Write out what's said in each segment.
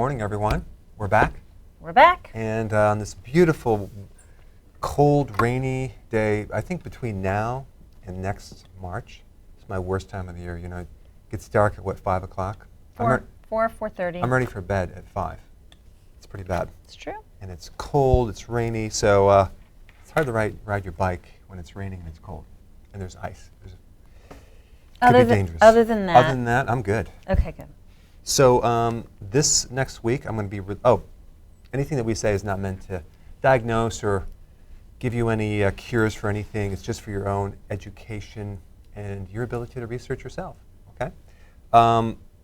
morning, everyone. We're back. We're back. And on this beautiful, cold, rainy day, I think between now and next March, it's my worst time of the year. You know, it gets dark at, 5 o'clock? 4:30. I'm ready for bed at 5. It's pretty bad. It's true. And it's cold, it's rainy, so it's hard to ride your bike when it's raining and it's cold. And there's ice. Could be dangerous. Other than that, I'm good. Okay, good. So this next week, I'm going to be, anything that we say is not meant to diagnose or give you any cures for anything. It's just for your own education and your ability to research yourself, okay?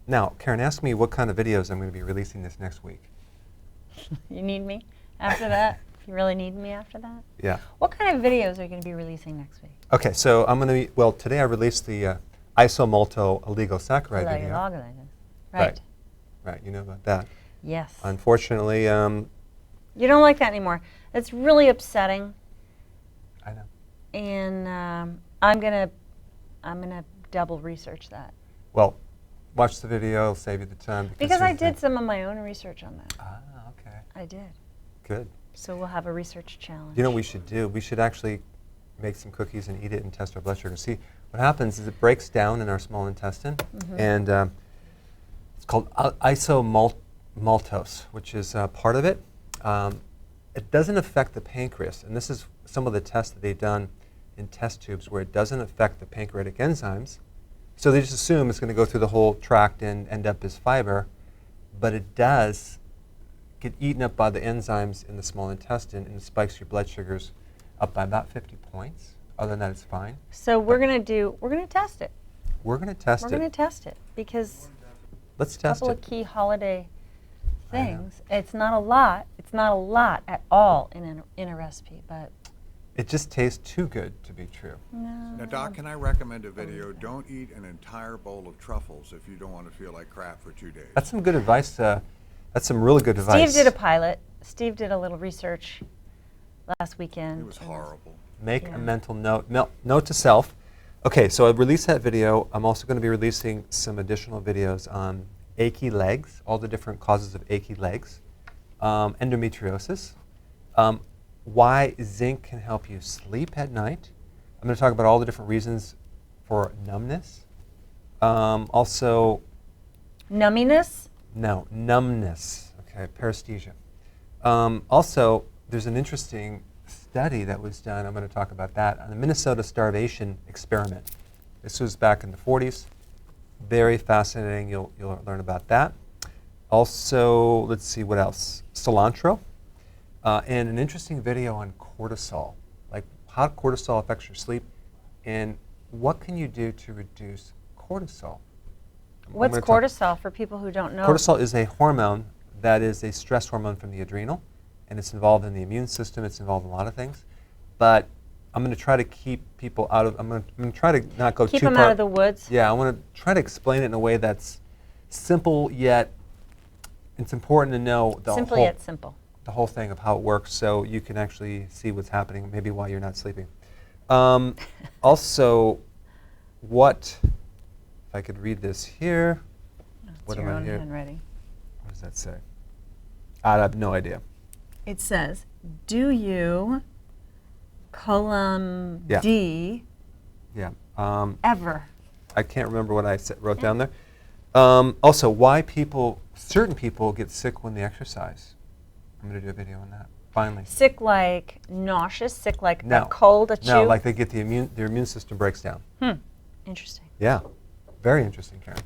Now, Karen, ask me what kind of videos I'm going to be releasing this next week. You need me after that? You really need me after that? Yeah. What kind of videos are you going to be releasing next week? Okay, so I'm going to be, today I released the isomalto oligosaccharide video. Right. Right, you know about that. Yes. Unfortunately, you don't like that anymore. It's really upsetting. I know. And I'm gonna double research that. Well, watch the video, it'll save you the time. Because I did some of my own research on that. Ah, okay. I did. Good. So we'll have a research challenge. You know what we should do? We should actually make some cookies and eat it and test our blood sugar. See, what happens is it breaks down in our small intestine, and it's called isomaltose, which is part of it. It doesn't affect the pancreas, and this is some of the tests that they've done in test tubes where it doesn't affect the pancreatic enzymes. So they just assume it's going to go through the whole tract and end up as fiber, but it does get eaten up by the enzymes in the small intestine, and it spikes your blood sugars up by about 50 points. Other than that, it's fine. So we're going to test it. We're going to test it. We're going to test it because let's a test couple it. of key holiday things. It's not a lot. It's not a lot at all in a recipe, but it just tastes too good to be true. No. Now, Doc, can I recommend a video? Don't eat an entire bowl of truffles if you don't want to feel like crap for 2 days. That's some good advice. That's some really good advice. Steve did a pilot. Steve did a little research last weekend. It was horrible. Make a mental note. Note to self. Okay, so I released that video. I'm also going to be releasing some additional videos on achy legs, all the different causes of achy legs, endometriosis, why zinc can help you sleep at night. I'm going to talk about all the different reasons for numbness. Also, numminess? No, numbness. Okay, paresthesia. Also, there's an interesting study that was done, I'm going to talk about that, on the Minnesota starvation experiment. This was back in the 40s. Very fascinating. You'll learn about that. Also, let's see what else. Cilantro, and an interesting video on cortisol, like how cortisol affects your sleep, and what can you do to reduce cortisol. What's cortisol for people who don't know? Cortisol is a hormone that is a stress hormone from the adrenal, and it's involved in the immune system. It's involved in a lot of things, but I'm going to try to keep people out of. I'm going to try to not go keep too them far. out of the woods. Yeah, I want to try to explain it in a way that's simple yet it's important to know the Simple yet simple. The whole thing of how it works, so you can actually see what's happening, maybe while you're not sleeping. Also, if I could read this here. It's your own handwriting. What does that say? I have no idea. It says, do you, column D, ever? I can't remember what I wrote down there. Also, why certain people get sick when they exercise. I'm going to do a video on that, finally. Sick like nauseous, sick like a cold, a chew? No, like they get their immune system breaks down. Interesting. Yeah, very interesting, Karen.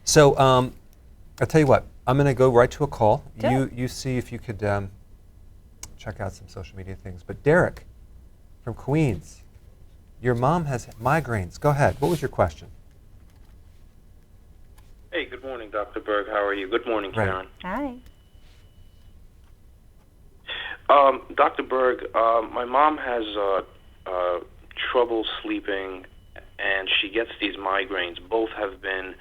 So I'll tell you what, I'm going to go right to a call. You see if you could check out some social media things. But Derek from Queens, your mom has migraines. Go ahead. What was your question? Hey, good morning, Dr. Berg. How are you? Good morning, Karen. Hi. Dr. Berg, my mom has trouble sleeping, and she gets these migraines. Both have been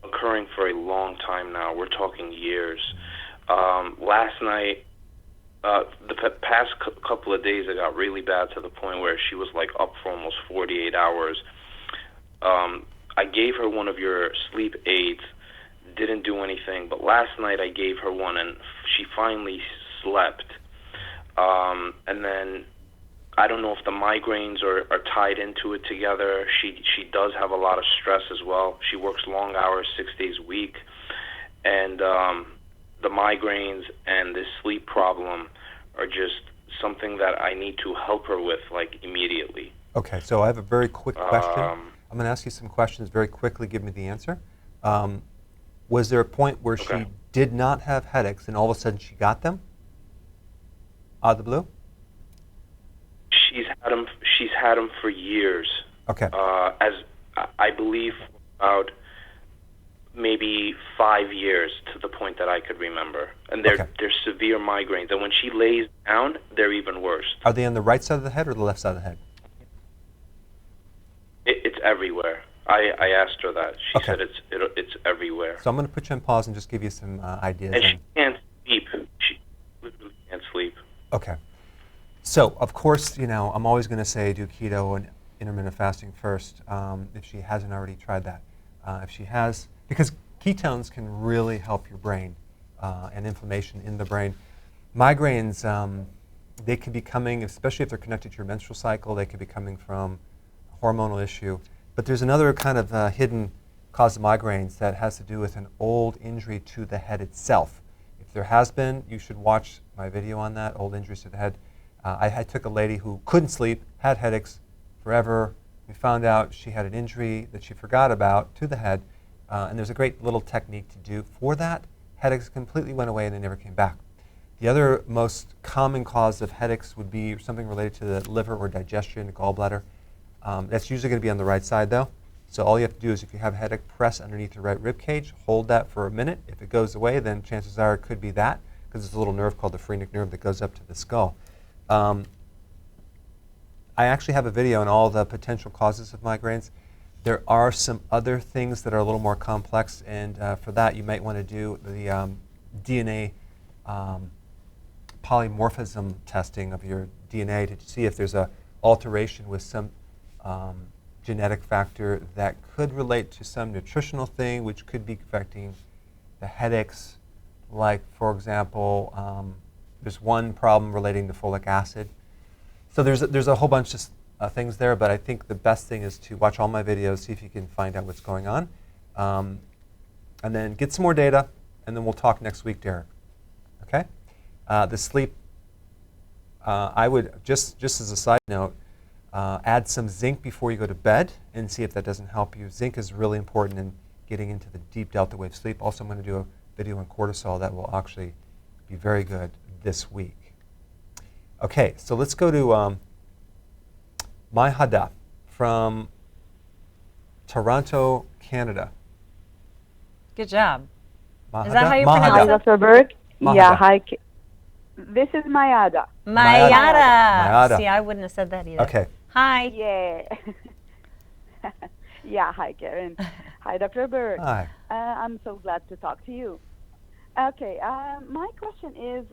occurring for a long time now. We're talking years. Last night, the past couple of days, it got really bad to the point where she was like up for almost 48 hours. I gave her one of your sleep aids. didn't do anything. But last night I gave her one, and she finally slept. And then I don't know if the migraines are tied into it together. She does have a lot of stress as well. She works long hours, 6 days a week. And the migraines and this sleep problem are just something that I need to help her with, like, immediately. Okay, so I have a very quick question. I'm going to ask you some questions very quickly. Give me the answer. Was there a point where Okay. she did not have headaches and all of a sudden she got them? Out of the blue? She's had them for years. Okay. As I believe about maybe 5 years, to the point that I could remember. And they're severe migraines. And when she lays down, they're even worse. Are they on the right side of the head or the left side of the head? It's everywhere. I asked her that. She Okay. said it's everywhere. So I'm going to put you on pause and just give you some ideas. And she can't sleep. She literally can't sleep. Okay. So, of course, I'm always going to say do keto and intermittent fasting first if she hasn't already tried that. If she has, because ketones can really help your brain and inflammation in the brain. Migraines, they could be coming, especially if they're connected to your menstrual cycle, they could be coming from a hormonal issue. But there's another kind of hidden cause of migraines that has to do with an old injury to the head itself. If there has been, you should watch my video on that, old injuries to the head. I took a lady who couldn't sleep, had headaches forever. We found out she had an injury that she forgot about to the head, and there's a great little technique to do for that. Headaches completely went away and they never came back. The other most common cause of headaches would be something related to the liver or digestion, the gallbladder. That's usually going to be on the right side though. So all you have to do is, if you have a headache, press underneath the right rib cage, hold that for a minute. If it goes away, then chances are it could be that, because it's a little nerve called the phrenic nerve that goes up to the skull. I actually have a video on all the potential causes of migraines. There are some other things that are a little more complex, and for that you might want to do the DNA polymorphism testing of your DNA to see if there's a alteration with some genetic factor that could relate to some nutritional thing, which could be affecting the headaches. Like, for example, there's one problem relating to folic acid. So there's a whole bunch of things there, but I think the best thing is to watch all my videos, see if you can find out what's going on, and then get some more data, and then we'll talk next week, Derek. Okay? The sleep, I would, just as a side note, add some zinc before you go to bed and see if that doesn't help you. Zinc is really important in getting into the deep delta wave sleep. Also, I'm going to do a video on cortisol that will actually be very good this week. Okay, so let's go to Mahada from Toronto, Canada. Good job. Mahada? Is that how you Mahada. pronounce Hi, it? Dr. Berg. Mahada. Yeah, hi. This is Mayada. Mayada. Mayada. See, I wouldn't have said that either. Okay. Hi. Yeah. Yeah, hi, Karen. Hi, Dr. Berg. Hi. I'm so glad to talk to you. Okay, my question is,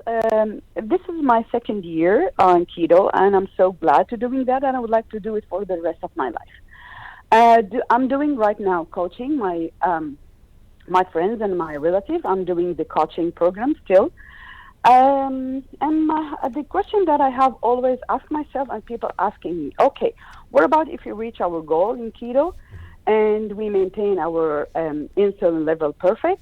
this is my second year on keto, and I'm so glad to doing that, and I would like to do it for the rest of my life. I'm doing right now coaching my my friends and my relatives. I'm doing the coaching program still. And the question that I have always asked myself, and people asking me, okay, what about if we reach our goal in keto and we maintain our insulin level perfect?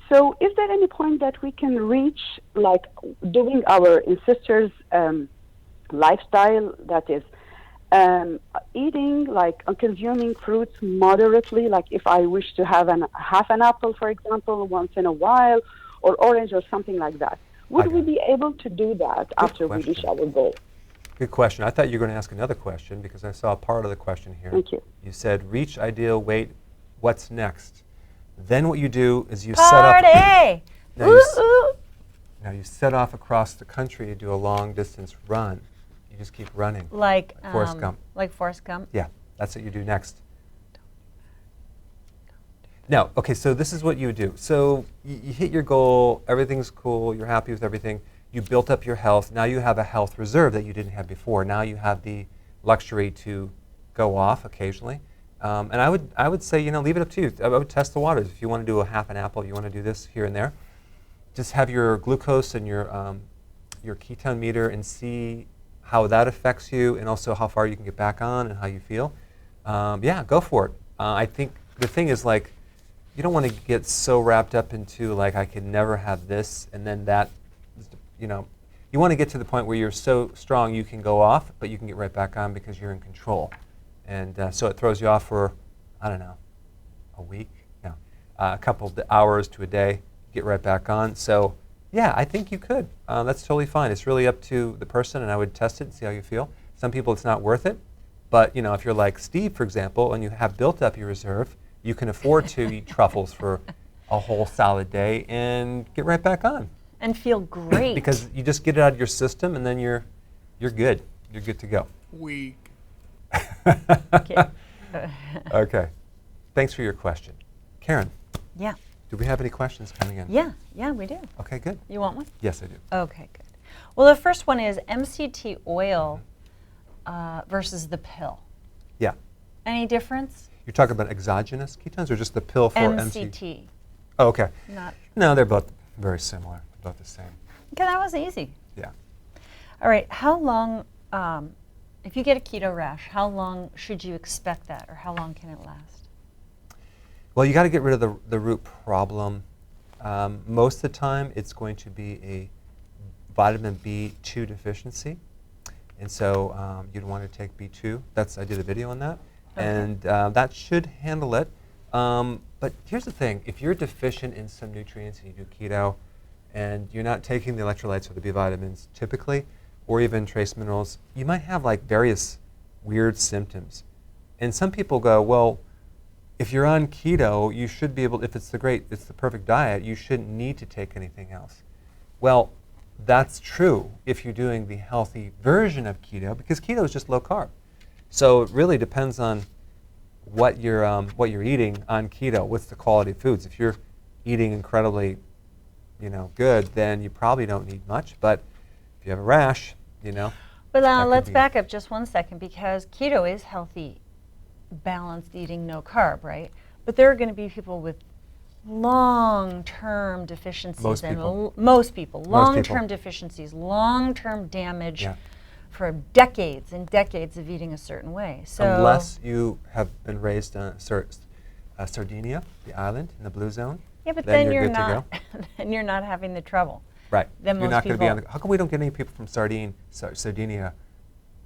So is there any point that we can reach, like doing our ancestors' lifestyle, that is eating, like consuming fruits moderately, like if I wish to have half an apple, for example, once in a while, or orange or something like that? Would we be able to do that after we reach our goal? Good question. I thought you were going to ask another question because I saw part of the question here. Thank you. You said reach ideal weight. What's next? Then what you do is you Party! set up. Now Ooh, you, s- ooh. now you set off across the country to do a long distance run. You just keep running. Like Forrest Gump. Like Forrest Gump. Yeah, that's what you do next. Now, okay, so this is what you do. So you hit your goal, everything's cool, you're happy with everything. You built up your health. Now you have a health reserve that you didn't have before. Now you have the luxury to go off occasionally And I would say, leave it up to you. I would test the waters. If you want to do a half an apple, you want to do this here and there, just have your glucose and your ketone meter and see how that affects you, and also how far you can get back on and how you feel. Yeah, go for it. I think the thing is, like, you don't want to get so wrapped up into, like, I can never have this and then that. You want to get to the point where you're so strong you can go off, but you can get right back on because you're in control. And so it throws you off for, I don't know, a week, no, a couple of hours to a day, get right back on. So yeah, I think you could. That's totally fine. It's really up to the person, and I would test it and see how you feel. Some people, it's not worth it. But if you're like Steve, for example, and you have built up your reserve, you can afford to eat truffles for a whole solid day and get right back on. And feel great. Because you just get it out of your system, and then you're good. You're good to go. Weak. Okay. Thanks for your question. Karen, Yeah. do we have any questions coming in? Yeah, we do. Okay, good. You want one? Yes, I do. Okay, good. Well, the first one is MCT oil versus the pill. Yeah. Any difference? You're talking about exogenous ketones or just the pill for MCT. Oh, okay. Not. No, they're both very similar, both the same. Okay, that was easy. Yeah. All right, how long, if you get a keto rash, how long should you expect that, or how long can it last? Well, you got to get rid of the root problem. Most of the time, it's going to be a vitamin B2 deficiency. And so you'd want to take B2. I did a video on that. Okay. And that should handle it. But here's the thing. If you're deficient in some nutrients and you do keto and you're not taking the electrolytes or the B vitamins typically, or even trace minerals, you might have like various weird symptoms. And some people go, well, if you're on keto, you should be able, if it's the perfect diet, you shouldn't need to take anything else. Well, that's true if you're doing the healthy version of keto, because keto is just low carb. So it really depends on what you're eating on keto, what's the quality of foods. If you're eating incredibly, good, then you probably don't need much. But if you have a rash, But that could let's be- back up just one second, because keto is healthy, balanced eating, no carb, right? But there are going to be people with long-term deficiencies. Most and people. Most people. Most Long-term people. deficiencies, long-term damage Yeah. for decades and decades of eating a certain way. So Unless you have been raised on Sardinia, the island in the blue zone. yeah, but then then you're you're good to not. Then you're not having the trouble. Right. Then You're most not going to be on people- how come we don't get any people from Sardinia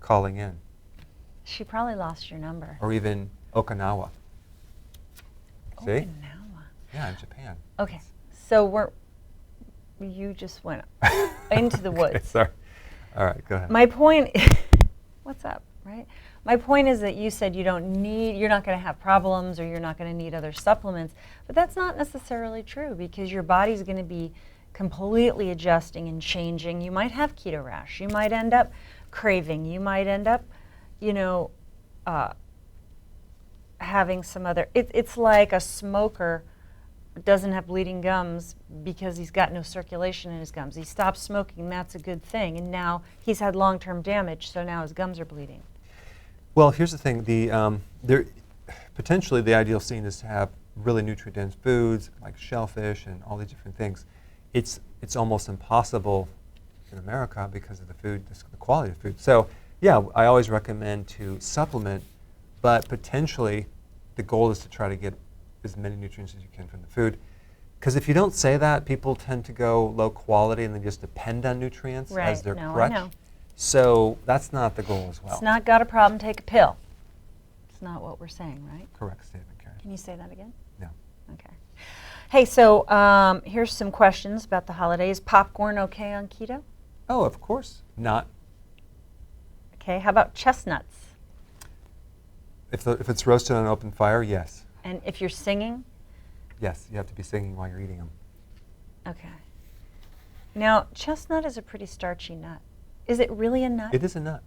calling in? She probably lost your number. Or even Okinawa. See? Okinawa. Yeah, in Japan. Okay, so you just went into the Okay, woods. sorry. All right, go ahead. My point, what's up, right? My point is that you said you're not going to have problems, or you're not going to need other supplements, but that's not necessarily true, because your body's going to be completely adjusting and changing. You might have keto rash. You might end up craving. You might end up, having some other, it's like a smoker doesn't have bleeding gums because he's got no circulation in his gums. He stops smoking, that's a good thing, and now he's had long-term damage, so now his gums are bleeding. Well, here's the thing. Potentially the ideal scene is to have really nutrient-dense foods like shellfish and all these different things. It's almost impossible in America because of the quality of food. So yeah, I always recommend to supplement, but potentially the goal is to try to get as many nutrients as you can from the food. Because if you don't say that, people tend to go low quality and they just depend on nutrients as their no, crutch. I know. So that's not the goal as well. It's not got a problem, take a pill. It's not what we're saying, right? Correct statement, Karen. Can you say that again? No. Okay. Hey, so here's some questions about the holidays. Popcorn okay on keto? Oh, of course. Not. Okay, how about chestnuts? If it's roasted on an open fire, yes. And if you're singing? Yes, you have to be singing while you're eating them. Okay. Now, chestnut is a pretty starchy nut. Is it really a nut? It is a nut.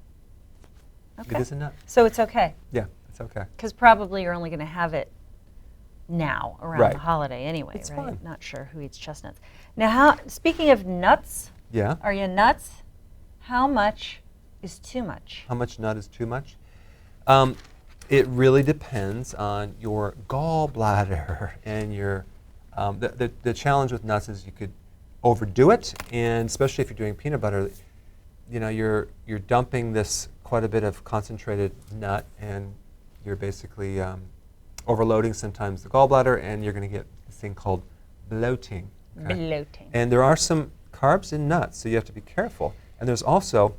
Okay. It is a nut. So it's okay, Yeah, it's okay. because probably you're only going to have it now around Right. the holiday anyway, It's right? fine. Not sure who eats chestnuts. Now, speaking of nuts, Yeah. are you nuts? How much is too much? How much nut is too much? It really depends on your gallbladder and your. The challenge with nuts is you could overdo it, and especially if you're doing peanut butter, you know, you're dumping this quite a bit of concentrated nut, and you're basically overloading sometimes the gallbladder, and you're going to get this thing called bloating. Okay? Bloating. And there are some carbs in nuts, so you have to be careful. And there's also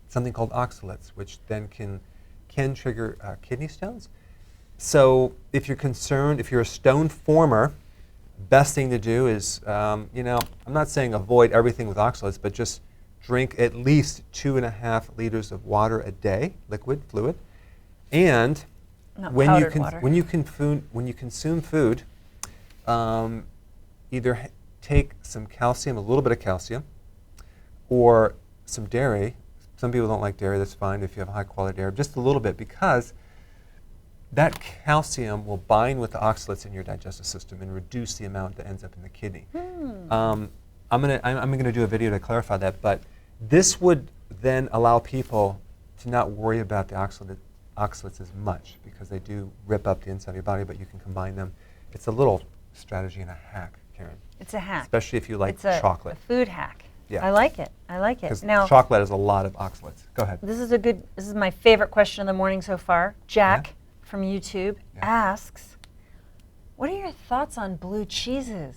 something called oxalates, which then can trigger kidney stones. So if you're concerned, if you're a stone former, best thing to do is, you know, I'm not saying avoid everything with oxalates, but just drink at least 2.5 liters of water a day, liquid, fluid. And Not when powdered water. when you consume food, either take some calcium, a little bit of calcium, or some dairy. Some people don't like dairy, that's fine if you have high quality dairy, just a little bit, because that calcium will bind with the oxalates in your digestive system and reduce the amount that ends up in the kidney. I'm gonna do a video to clarify that, but this would then allow people to not worry about the oxalates as much, because they do rip up the inside of your body, but you can combine them. It's a little strategy and a hack, Karen. It's a hack. Especially if you like It's a chocolate. food hack. Yeah. I like it. I like it. Because Now, chocolate has a lot of oxalates. Go ahead. this is my favorite question of the morning so far. Jack from YouTube asks, what are your thoughts on blue cheeses?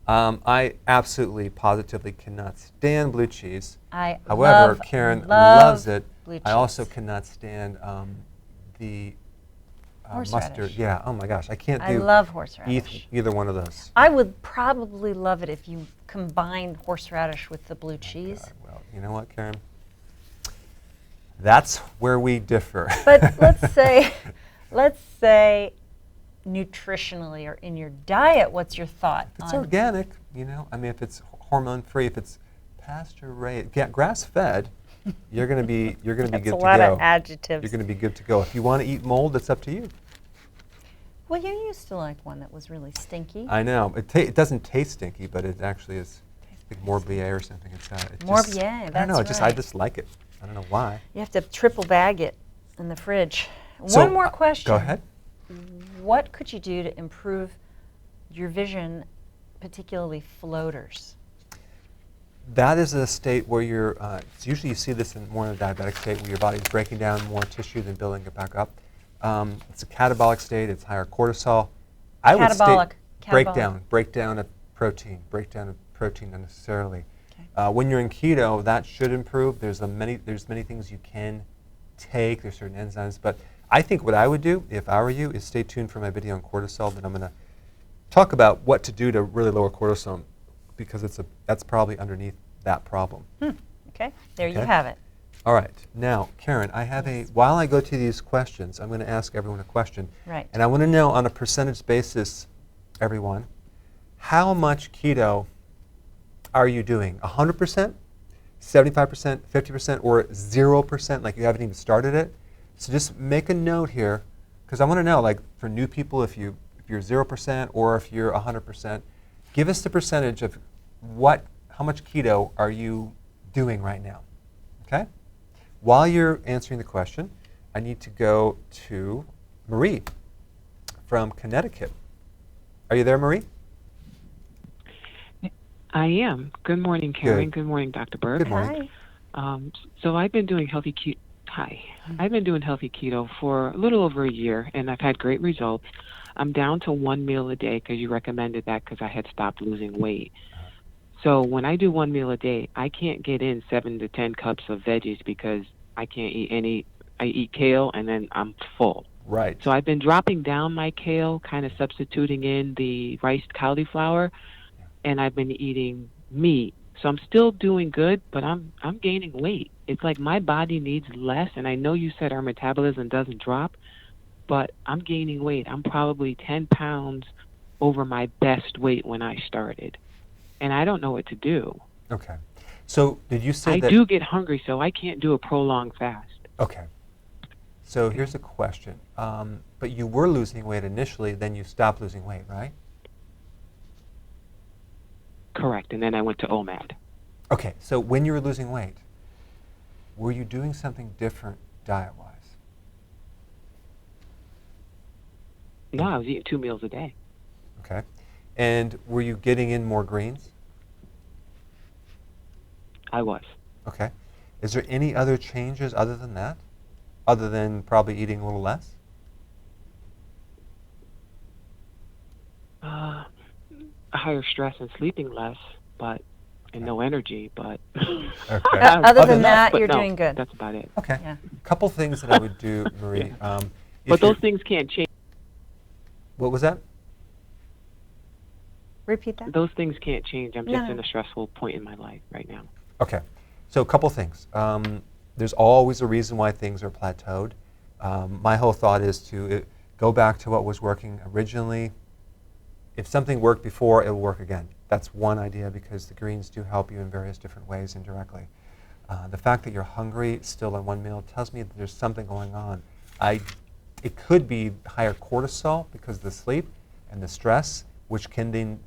I absolutely, positively cannot stand blue cheese. However, Karen love loves it. blue I also cheese. cannot stand the Horseradish. mustard. Yeah. Oh my gosh, I can't I do love horseradish. either one of those. I would probably love it if you combined horseradish with the blue cheese. God, well, you know what, Karen? That's where we differ. But let's say nutritionally or in your diet, what's your thought If it's on organic, you know, I mean, if it's hormone-free, if it's pasture-raised, grass-fed, you're going to be good to go. That's a lot of adjectives. You're going to be good to go. If you want to eat mold, it's up to you. Well, you used to like one that was really stinky. I know. It doesn't taste stinky, but it actually is like Morbier or something. It's Morbier, I don't that's know. I right. just like it. I don't know why. You have to triple bag it in the fridge. So, One more question. Go ahead. What could you do to improve your vision, particularly floaters? That is a state where you're, usually you see this more in a diabetic state where your body's breaking down more tissue than building it back up. It's a catabolic state, it's higher cortisol. I would Catabolic. state breakdown of protein unnecessarily. Okay. When you're in keto, that should improve. There's many things you can take, there's certain enzymes, but I think what I would do, if I were you, is stay tuned for my video on cortisol, that I'm gonna talk about what to do to really lower cortisol, because that's probably underneath that problem. Okay, there you Okay. have it. All right, now, Karen, I have while I go to these questions, I'm going to ask everyone a question. Right. And I want to know on a percentage basis, everyone, how much keto are you doing? 100%, 75%, 50%, or 0%, like you haven't even started it? So just make a note here, because I want to know, like, for new people, if you're 0% or if you're 100%, give us the percentage of how much keto are you doing right now, okay? While you're answering the question, I need to go to Marie from Connecticut. Are you there, Marie? I am. Good morning, Karen. Good morning, Dr. Berg. Good morning. Hi. So I've been doing healthy keto. Hi. I've been doing healthy keto for a little over a year, and I've had great results. I'm down to 1 meal a day because you recommended that because I had stopped losing weight. So when I do 1 meal a day, I can't get in 7 to 10 cups of veggies because I can't eat any. I eat kale and then I'm full. Right. So I've been dropping down my kale, kind of substituting in the riced cauliflower, and I've been eating meat. So I'm still doing good, but I'm gaining weight. It's like my body needs less, and I know you said our metabolism doesn't drop, but I'm gaining weight. I'm probably 10 pounds over my best weight when I started. And I don't know what to do. Okay. So did you say I that? do get hungry, so I can't do a prolonged fast. Okay. So here's a question. But you were losing weight initially, then you stopped losing weight, right? Correct. And then I went to OMAD. Okay. So when you were losing weight, were you doing something different diet-wise? No, I was eating 2 meals a day. Okay. And were you getting in more greens? I was. Okay. Is there any other changes other than that? Other than probably eating a little less? Higher stress and sleeping less, and no energy, but Okay. Other than that, but you're no, doing good. That's about it. Okay. Yeah. Couple things that I would do, Marie. But if those you're- things can't change. What was that? Repeat that. Those things can't change. I'm No, just no. in a stressful point in my life right now. Okay. So a couple things. There's always a reason why things are plateaued. My whole thought is to go back to what was working originally. If something worked before, it will work again. That's one idea, because the greens do help you in various different ways indirectly. The fact that you're hungry still on one meal tells me that there's something going on. It could be higher cortisol because of the sleep and the stress, which can then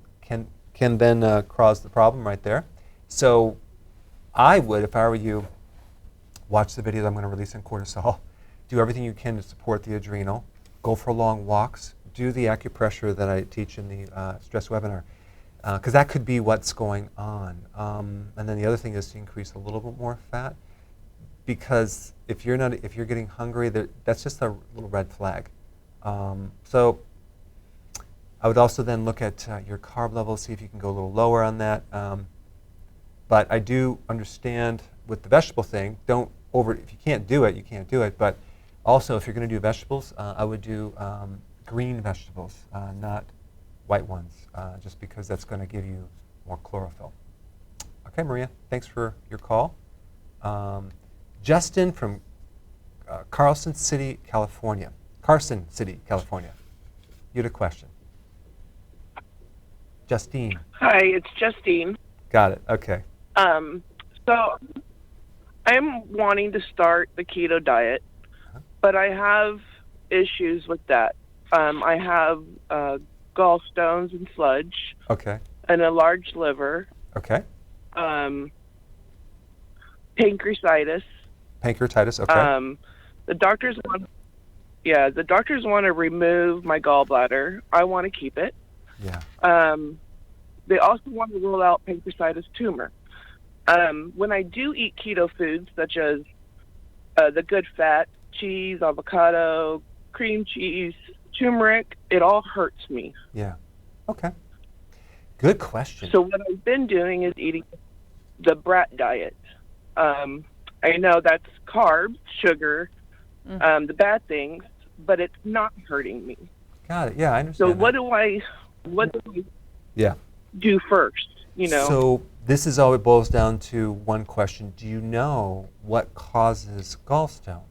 cause the problem right there. So I would, if I were you, watch the video that I'm going to release on cortisol, do everything you can to support the adrenal, go for long walks, do the acupressure that I teach in the stress webinar, because that could be what's going on. And then the other thing is to increase a little bit more fat, because if you're getting hungry, that's just a little red flag. So I would also then look at your carb levels, see if you can go a little lower on that. But I do understand with the vegetable thing, if you can't do it, you can't do it. But also, if you're going to do vegetables, I would do green vegetables, not white ones, just because that's going to give you more chlorophyll. Okay, Maria, thanks for your call. Justin from Carson City, California. You had a question. Justine. Hi, it's Justine. Got it. Okay. So I'm wanting to start the keto diet, but I have issues with that. I have gallstones and sludge. Okay. And a large liver. Okay. Pancreatitis. Pancreatitis. Okay. The doctors want to remove my gallbladder. I want to keep it. Yeah. They also want to rule out pancreatitis tumor. When I do eat keto foods, such as the good fat, cheese, avocado, cream cheese, turmeric, it all hurts me. Yeah. Okay. Good question. So what I've been doing is eating the brat diet. I know that's carbs, sugar, the bad things, but it's not hurting me. Got it. Yeah, I understand. So what do I do first? So this is all it boils down to one question. Do you know what causes gallstones?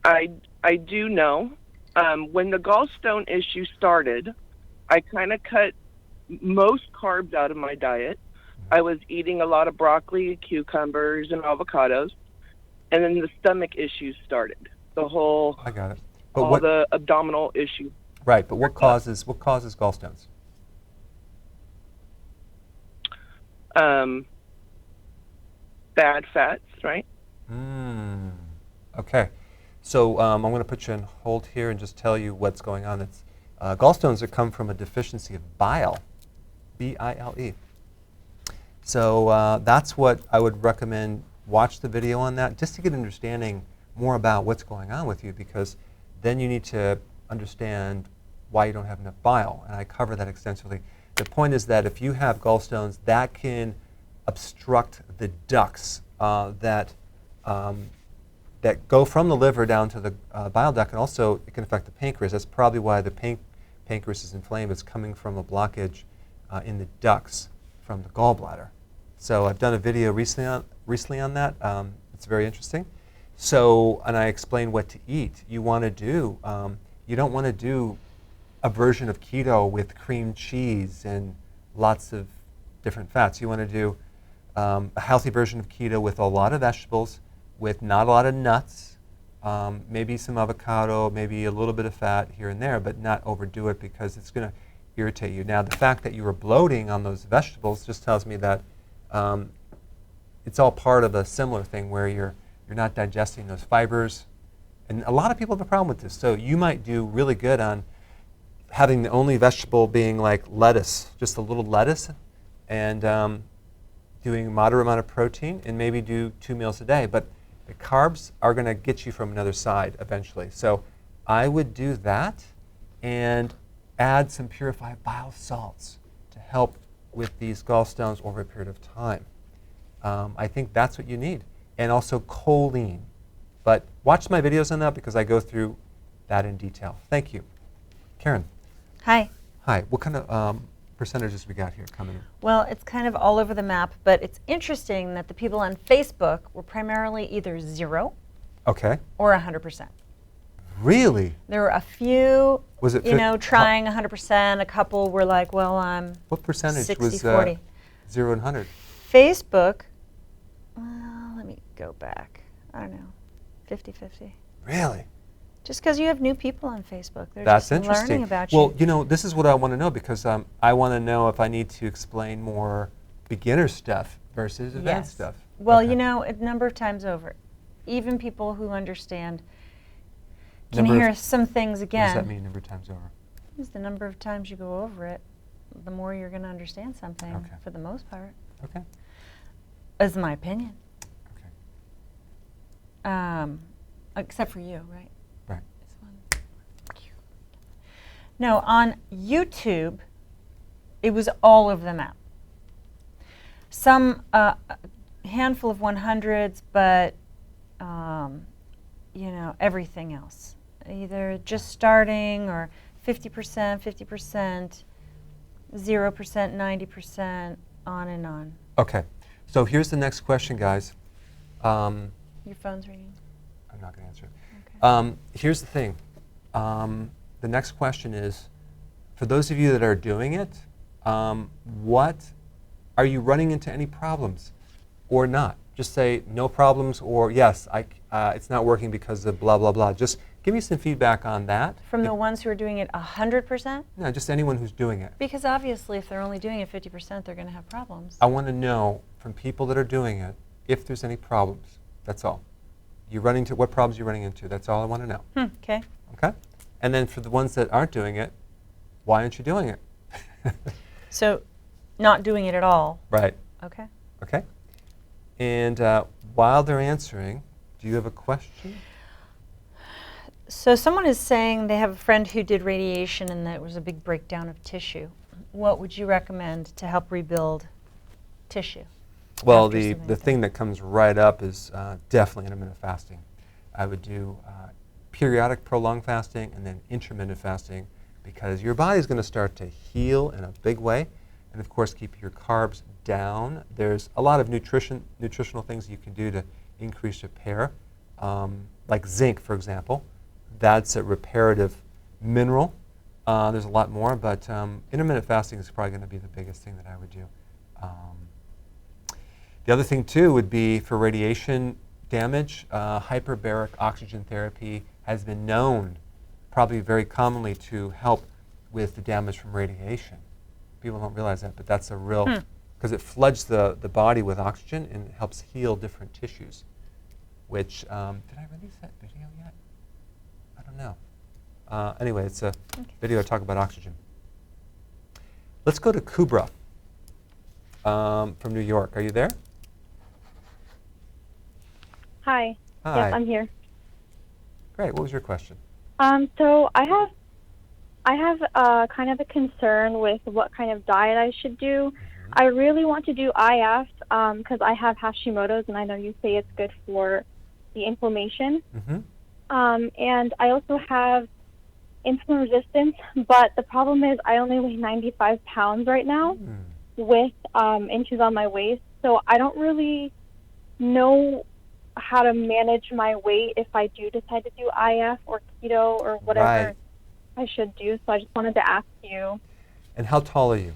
I do know. When the gallstone issue started, I kind of cut most carbs out of my diet. I was eating a lot of broccoli, cucumbers, and avocados, and then the stomach issues started. The whole I got it. The abdominal issue. Right, but what causes gallstones? Bad fats, right? Okay. So I'm going to put you on hold here and just tell you what's going on. It's gallstones that come from a deficiency of bile, B-I-L-E. So that's what I would recommend. Watch the video on that just to get an understanding more about what's going on with you, because then you need to understand why you don't have enough bile, and I cover that extensively. The point is that if you have gallstones, that can obstruct the ducts that go from the liver down to the bile duct, and also it can affect the pancreas. That's probably why the pancreas is inflamed. It's coming from a blockage in the ducts from the gallbladder. So I've done a video recently on that. It's very interesting. So, and I explain what to eat. You want to do, you don't want to do a version of keto with cream cheese and lots of different fats. You want to do a healthy version of keto with a lot of vegetables, with not a lot of nuts, maybe some avocado, maybe a little bit of fat here and there, but not overdo it because it's going to irritate you. Now, the fact that you were bloating on those vegetables just tells me that it's all part of a similar thing where you're not digesting those fibers, And a lot of people have a problem with this. So you might do really good on having the only vegetable being like lettuce, just a little lettuce, and doing a moderate amount of protein, and maybe do 2 meals a day. But the carbs are going to get you from another side eventually. So I would do that and add some purified bile salts to help with these gallstones over a period of time. I think that's what you need. And also choline. But watch my videos on that because I go through that in detail. Thank you. Karen. Hi. Hi. What kind of percentages we got here coming in? Well, it's kind of all over the map, but it's interesting that the people on Facebook were primarily either 0 Okay. or 100%. Really? There were a few, Was it trying 100%. A couple were like, well, I'm What percentage 60, was 40. 0 and 100? Facebook, well, let me go back. I don't know, 50-50. Really? Just because you have new people on Facebook. They're That's just interesting. learning about you. Well, you know, this is what I want to know because I want to know if I need to explain more beginner stuff versus advanced Yes. stuff. Well, Okay. you know, a number of times over, even people who understand can Number of- hear some things What again. does that mean, number of times over? Is the number of times you go over it, the more you're going to understand something Okay. for the most part, Okay. is my opinion. Okay. Except for you, right? Right. This one. No, on YouTube, it was all over the map. Some handful of 100s, but you know, everything else, either just starting or 50%, 50%, 0%, 90%, on and on. Okay. So here's the next question, guys. Your phone's ringing. I'm not going to answer it. Okay. Here's the thing. The next question is, for those of you that are doing it, what are you running into any problems or not? Just say no problems or yes, it's not working because of blah, blah, blah. Just give me some feedback on that. From the ones who are doing it 100%? No, just anyone who's doing it. Because obviously if they're only doing it 50%, they're going to have problems. I want to know from people that are doing it if there's any problems. That's all. What problems you're running into. That's all I want to know. Okay. Okay? And then for the ones that aren't doing it, why aren't you doing it? So not doing it at all. Right. Okay. Okay? And while they're answering, do you have a question? So someone is saying they have a friend who did radiation and that it was a big breakdown of tissue. What would you recommend to help rebuild tissue? Well, after the something like thing that comes right up is definitely intermittent fasting. I would do periodic prolonged fasting and then intermittent fasting because your body's going to start to heal in a big way. And of course, keep your carbs down. There's a lot of nutritional things you can do to increase repair, like zinc, for example. That's a reparative mineral. There's a lot more, but intermittent fasting is probably going to be the biggest thing that I would do. The other thing, too, would be for radiation damage, hyperbaric oxygen therapy has been known, probably very commonly, to help with the damage from radiation. People don't realize that, but that's a real, because it floods the body with oxygen and it helps heal different tissues, which, did I release that video yet? I don't know. Anyway, it's a video I talk about oxygen. Let's go to Kubra from New York. Are you there? Hi. Hi. Yes, I'm here. Great. What was your question? So I have kind of a concern with what kind of diet I should do. I really want to do IF because I have Hashimoto's, and I know you say it's good for the inflammation. And I also have insulin resistance, but the problem is I only weigh 95 pounds right now with inches on my waist, so I don't really know how to manage my weight if I do decide to do IF or keto or whatever I should do. So I just wanted to ask you. And how tall are you?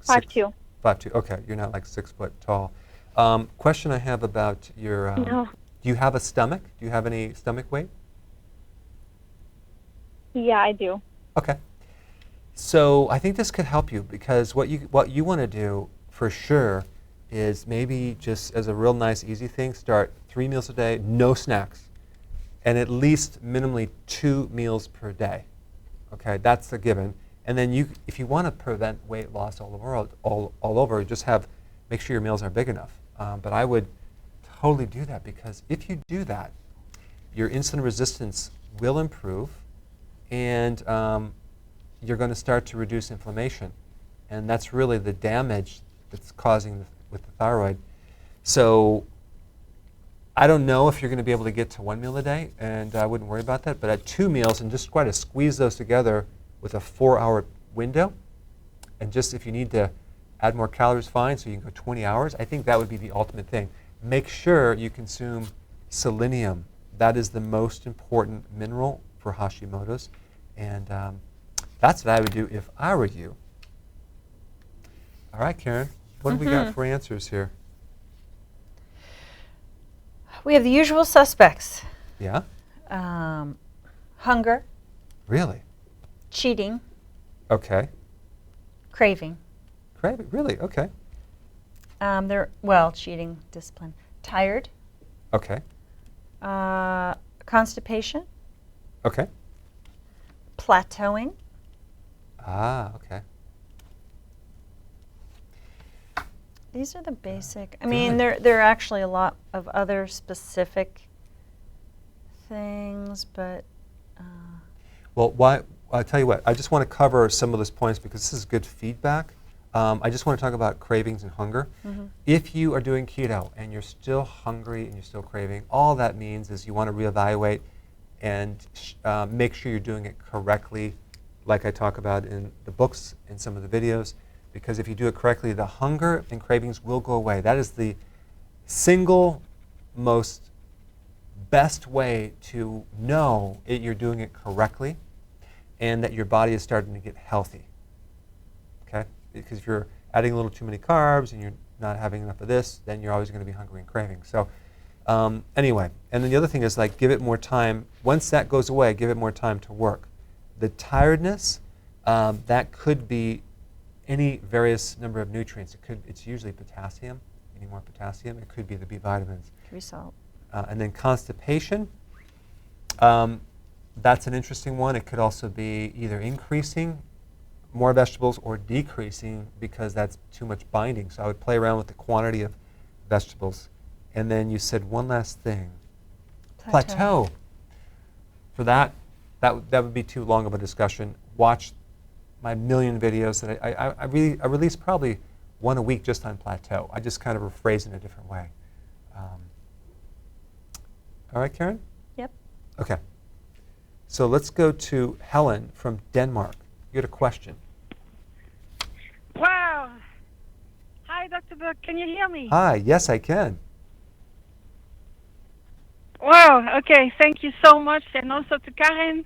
5'2". 5'2". Okay, you're not like 6 foot tall. Question I have about your. No. Do you have a stomach? Do you have any stomach weight? Yeah, I do. Okay. So I think this could help you because what you want to do for sure is maybe just as a real nice easy thing, start 3 meals a day, no snacks, and at least minimally 2 meals per day. Okay, that's a given. And then if you want to prevent weight loss all over, just make sure your meals are big enough. But I would totally do that, because if you do that, your insulin resistance will improve, and you're going to start to reduce inflammation. And that's really the damage that's causing with the thyroid. So I don't know if you're going to be able to get to 1 meal a day, and I wouldn't worry about that. But at 2 meals, and just try to squeeze those together with a 4-hour window. And just if you need to add more calories, fine, so you can go 20 hours. I think that would be the ultimate thing. Make sure you consume selenium. That is the most important mineral for Hashimoto's. And that's what I would do if I were you. All right, Karen, what do we got for answers here? We have the usual suspects. Yeah? Hunger, Really? cheating, Okay. craving. Craving, really? Okay. Cheating, discipline. Tired, Okay. constipation, Okay. plateauing, Ah, okay. these are the basic. I mean, there are actually a lot of other specific things, but Well, I'll tell you what, I just want to cover some of those points because this is good feedback. I just want to talk about cravings and hunger. If you are doing keto and you're still hungry and you're still craving, all that means is you want to reevaluate and make sure you're doing it correctly, like I talk about in the books and some of the videos. Because if you do it correctly, the hunger and cravings will go away. That is the single most best way to know you're doing it correctly and that your body is starting to get healthy. Okay? Because if you're adding a little too many carbs and you're not having enough of this, then you're always going to be hungry and craving. So anyway, and then the other thing is like give it more time. Once that goes away, give it more time to work. The tiredness, that could be any various number of nutrients. It's usually potassium. You need more potassium. It could be the B vitamins. result. And then constipation. That's an interesting one. It could also be either increasing more vegetables or decreasing because that's too much binding. So I would play around with the quantity of vegetables. And then you said one last thing. Plateau. For that would be too long of a discussion. Watch my million videos that I release probably one a week just on plateau. I just kind of rephrase in a different way. All right, Karen? Yep. Okay. So let's go to Helen from Denmark. You had a question. Wow. Hi, Dr. Berg. Can you hear me? Hi. Yes, I can. Wow. Okay. Thank you so much. And also to Karen.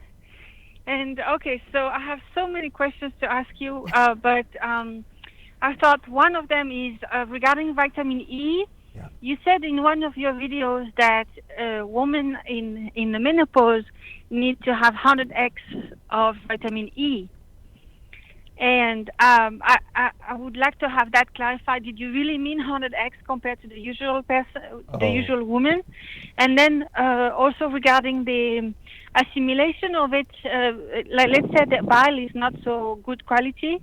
And okay, so I have so many questions to ask you, but I thought one of them is regarding vitamin E. Yeah. You said in one of your videos that women in the menopause need to have 100x of vitamin E. And I would like to have that clarified. Did you really mean 100x compared to the usual person, the usual woman? And then also regarding the assimilation of it, like let's say that bile is not so good quality.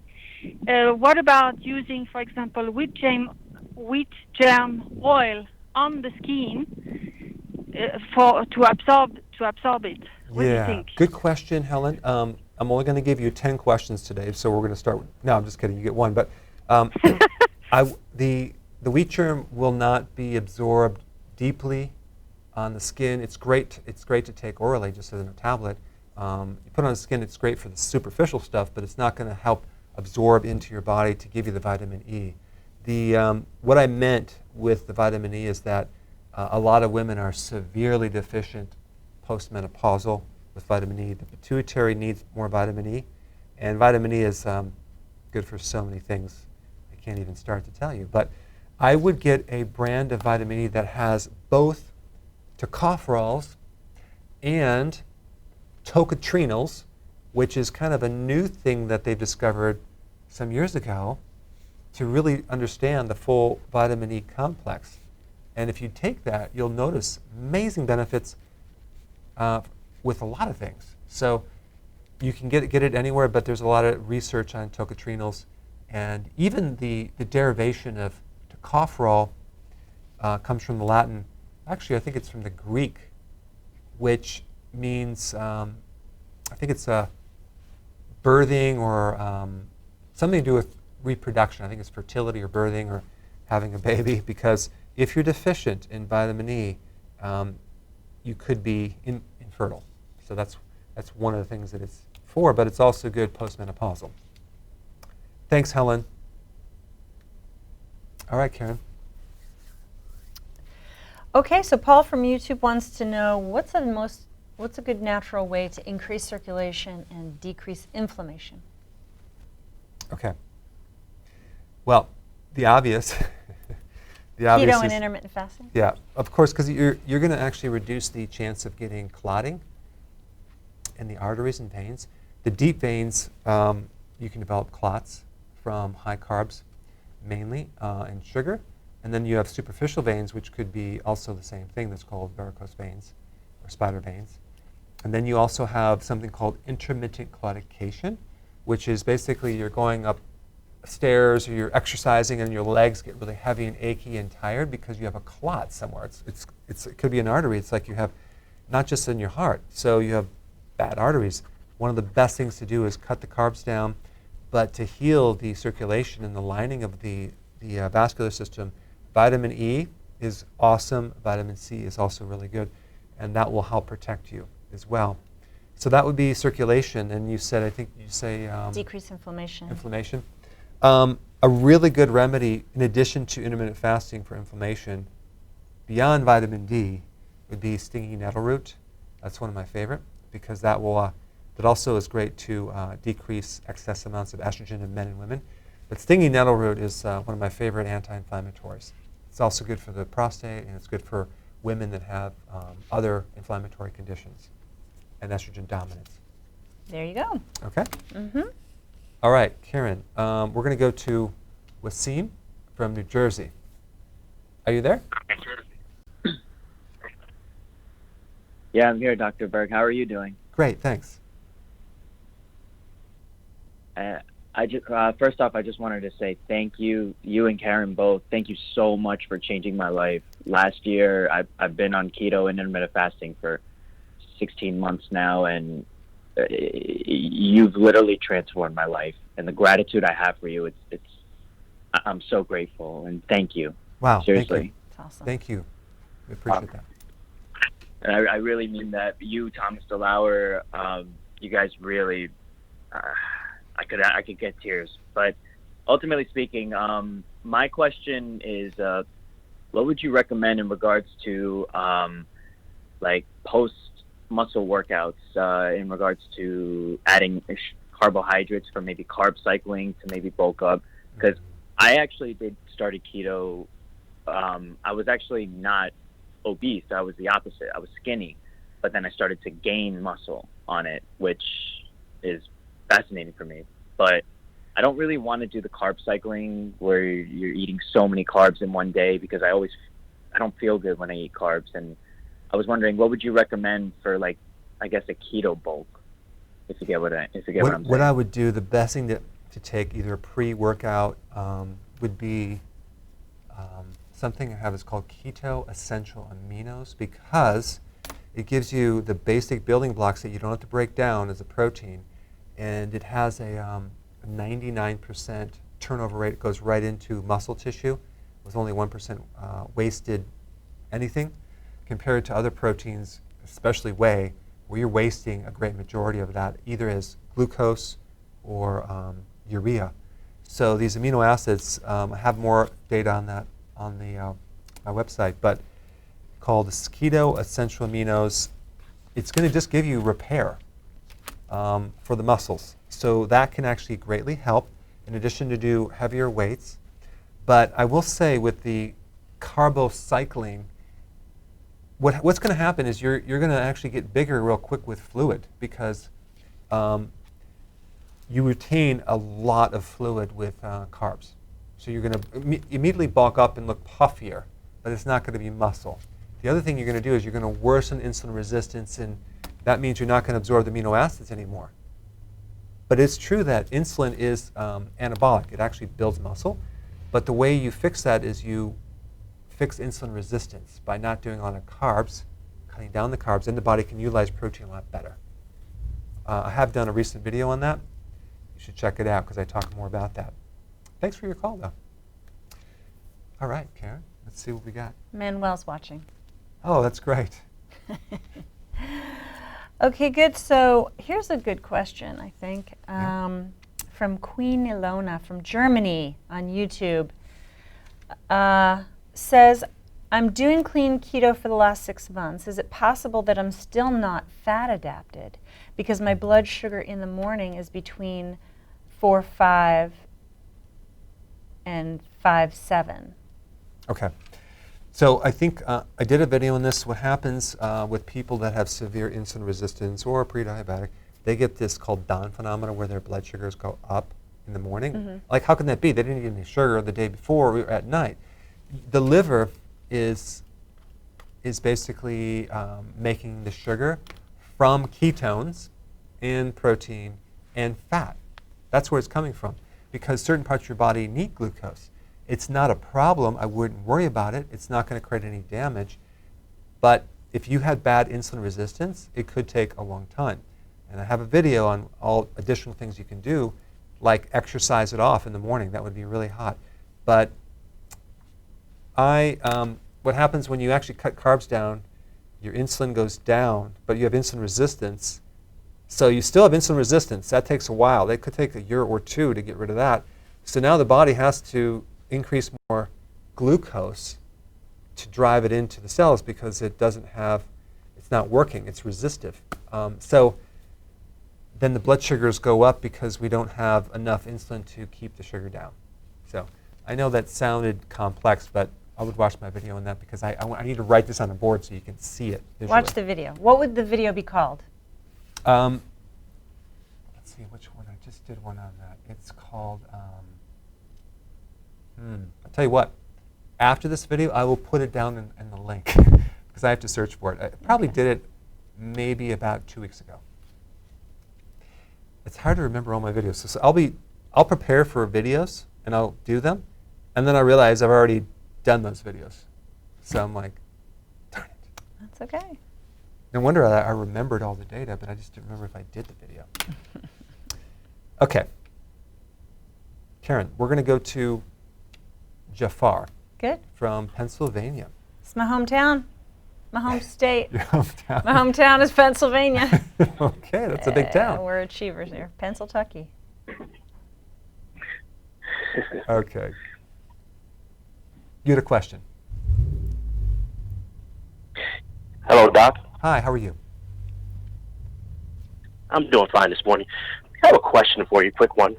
What about using, for example, wheat germ oil on the skin to absorb it? What do you think? Good question, Helen. I'm only going to give you 10 questions today, so we're going to start with, no, I'm just kidding, you get one. But the wheat germ will not be absorbed deeply on the skin. It's great to take orally, just as in a tablet. You put it on the skin, it's great for the superficial stuff, but it's not going to help absorb into your body to give you the vitamin E. What I meant with the vitamin E is that a lot of women are severely deficient postmenopausal with vitamin E. The pituitary needs more vitamin E, and vitamin E is good for so many things. I can't even start to tell you. But I would get a brand of vitamin E that has both tocopherols and tocotrienols, which is kind of a new thing that they discovered some years ago to really understand the full vitamin E complex. And if you take that, you'll notice amazing benefits with a lot of things. So you can get it anywhere, but there's a lot of research on tocotrienols. And even the derivation of tocopherol comes from the Latin. Actually, I think it's from the Greek, which means, I think it's birthing or something to do with reproduction. I think it's fertility or birthing or having a baby, because if you're deficient in vitamin E, you could be infertile. So that's one of the things that it's for, but it's also good postmenopausal. Thanks, Helen. All right, Karen. Okay, so Paul from YouTube wants to know what's a good natural way to increase circulation and decrease inflammation? Okay. Well, the obvious. The obvious Keto and is, intermittent fasting? yeah, of course, because you're going to actually reduce the chance of getting clotting in the arteries and veins. The deep veins, you can develop clots from high carbs, mainly, and sugar. And then you have superficial veins, which could be also the same thing. That's called varicose veins or spider veins. And then you also have something called intermittent claudication, which is basically you're going up stairs or you're exercising and your legs get really heavy and achy and tired because you have a clot somewhere. It could be an artery. It's like you have, not just in your heart. So you have bad arteries. One of the best things to do is cut the carbs down, but to heal the circulation and the lining of the vascular system, vitamin E is awesome. Vitamin C is also really good, and that will help protect you as well. So that would be circulation, and you said, I think you say... decrease inflammation. Inflammation. A really good remedy, in addition to intermittent fasting for inflammation, beyond vitamin D, would be stinging nettle root. That's one of my favorite, because that also is great to decrease excess amounts of estrogen in men and women. But stinging nettle root is one of my favorite anti-inflammatories. It's also good for the prostate, and it's good for women that have other inflammatory conditions and estrogen dominance. There you go. Okay? Mm-hmm. All right, Karen, we're going to go to Wasim from New Jersey. Are you there? Yeah, I'm here, Dr. Berg. How are you doing? Great, thanks. First off, I just wanted to say thank you, you and Karen both. Thank you so much for changing my life. Last year, I've been on keto and intermittent fasting for 16 months now, and you've literally transformed my life. And the gratitude I have for you, I'm so grateful, and thank you. Wow, seriously. Thank you. That's awesome. Thank you. We appreciate that. And I really mean that. You, Thomas DeLauer, you guys really, I could get tears. But ultimately speaking, my question is, what would you recommend in regards to like post muscle workouts in regards to adding carbohydrates for maybe carb cycling to maybe bulk up? Because I actually started keto. I was actually not obese. I was the opposite. I was skinny, but then I started to gain muscle on it, which is fascinating for me. But I don't really want to do the carb cycling where you're eating so many carbs in one day, because I don't feel good when I eat carbs. And I was wondering, what would you recommend for, like, I guess a keto bulk, if you get what I'm saying? What I would do, the best thing to take either pre-workout would be something I have is called keto essential aminos, because it gives you the basic building blocks that you don't have to break down as a protein, and it has a 99% turnover rate. It goes right into muscle tissue with only 1% wasted anything, compared to other proteins, especially whey, where you're wasting a great majority of that either as glucose or urea. So these amino acids, I have more data on that on my website, but called keto essential aminos. It's going to just give you repair for the muscles. So that can actually greatly help, in addition to do heavier weights. But I will say with the carbo cycling, what's going to happen is you're going to actually get bigger real quick with fluid, because you retain a lot of fluid with carbs. So you're going to immediately bulk up and look puffier but it's not going to be muscle. The other thing you're going to do is you're going to worsen insulin resistance, and that means you're not going to absorb the amino acids anymore. But it's true that insulin is anabolic. It actually builds muscle. But the way you fix that is you fix insulin resistance by not doing a lot of carbs, cutting down the carbs, and the body can utilize protein a lot better. I have done a recent video on that. You should check it out because I talk more about that. Thanks for your call, though. All right, Karen, let's see what we got. Manuel's watching. Oh, that's great. Okay, good. So here's a good question, I think, Yeah. from Queen Ilona from Germany on YouTube. Says, I'm doing clean keto for the last 6 months. Is it possible that I'm still not fat adapted because my blood sugar in the morning is between 4.5 and 5.7? Okay. So I think I did a video on this. What happens with people that have severe insulin resistance or pre-diabetic, they get this called dawn phenomena where their blood sugars go up in the morning. Mm-hmm. Like, how can that be? They didn't eat any sugar the day before or at night. The liver is basically making the sugar from ketones and protein and fat. That's where it's coming from, because certain parts of your body need glucose. It's not a problem. I wouldn't worry about it. It's not going to create any damage. But if you had bad insulin resistance, it could take a long time. And I have a video on all additional things you can do, like exercise it off in the morning. That would be really hot. But what happens when you actually cut carbs down, your insulin goes down, but you have insulin resistance. So you still have insulin resistance. That takes a while. That could take a year or two to get rid of that. So now the body has to increase more glucose to drive it into the cells because it doesn't have, it's not working, it's resistive. So then the blood sugars go up because we don't have enough insulin to keep the sugar down. So I know that sounded complex, but I would watch my video on that because I need to write this on a board so you can see it visually. Watch the video. What would the video be called? Let's see which one. I just did one on that. It's called, I'll tell you what. After this video, I will put it down in the link because I have to search for it. I probably did it maybe about 2 weeks ago. It's hard to remember all my videos. So I'll prepare for videos and I'll do them, and then I realize I've already done those videos. So I'm like, darn it. That's okay. No wonder I remembered all the data, but I just didn't remember if I did the video. Okay. Karen, we're going to go to Jafar. Good. From Pennsylvania. It's my hometown, my home state. Your hometown. My hometown is Pennsylvania. Okay, that's a big town. We're achievers here. Pennsyltucky. Okay. You had a question. Hello, Doc. Hi, how are you? I'm doing fine this morning. I have a question for you, quick one.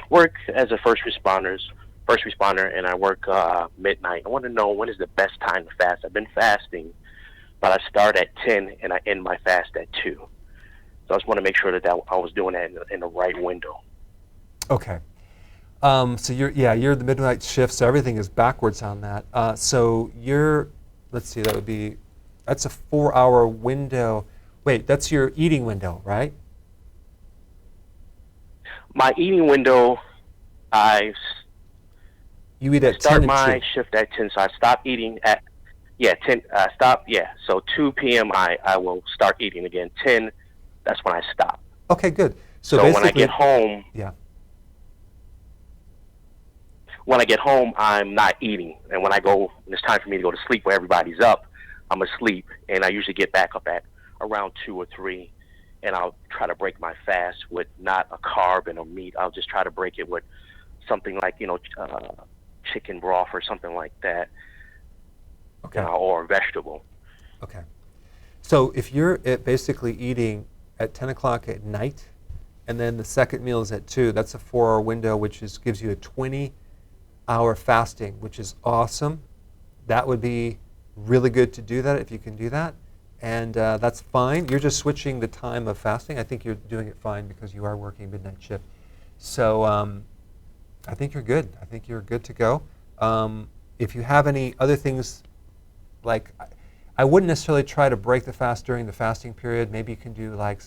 Work as a first responder, and I work midnight. I want to know, when is the best time to fast? I've been fasting, but I start at 10 and I end my fast at 2. So I just want to make sure that I was doing that in the right window. Okay. So you're the midnight shift, so everything is backwards on that. So let's see, that's a 4-hour window. Wait, that's your eating window, right? My eating window, You eat at 10 start and my 2. shift at 10, so I stop eating at 10. So 2 p.m. I will start eating again. 10, that's when I stop. Okay, good. So when I basically, get home, yeah. When I get home, I'm not eating, and when it's time for me to go to sleep, where everybody's up, I'm asleep, and I usually get back up at around 2 or 3, and I'll try to break my fast with not a carb and a meat. I'll just try to break it with something like chicken broth or something like that. Okay. Or a vegetable. Okay. So if you're basically eating at 10 o'clock at night, and then the second meal is at 2, that's a 4-hour window, which gives you a 20-hour fasting, which is awesome. That would be really good to do that if you can do that. And that's fine. You're just switching the time of fasting. I think you're doing it fine because you are working midnight shift. So I think you're good. I think you're good to go. if you have any other things, like I wouldn't necessarily try to break the fast during the fasting period. Maybe you can do like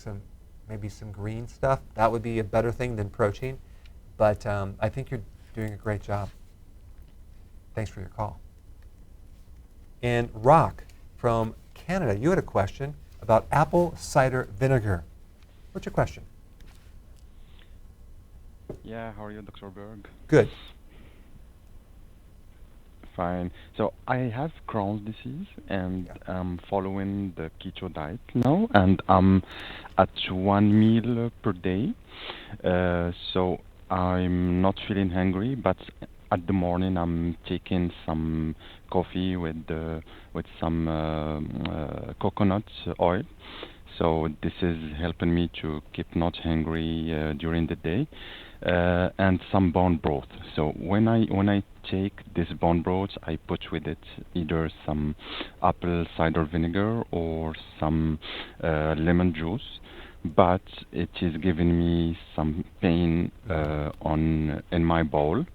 maybe some green stuff. That would be a better thing than protein. But I think you're doing a great job. Thanks for your call. And Rock from Canada, you had a question about apple cider vinegar. What's your question? Yeah, how are you, Dr. Berg? Good. Fine. So I have Crohn's disease, and I'm following the keto diet now, and I'm at 1 meal per day. So I'm not feeling hungry, but at the morning I'm taking some coffee with some coconut oil. So this is helping me to keep not hungry during the day, and some bone broth. So when I take this bone broth, I put with it either some apple cider vinegar or some lemon juice. But it is giving me some pain in my bowel.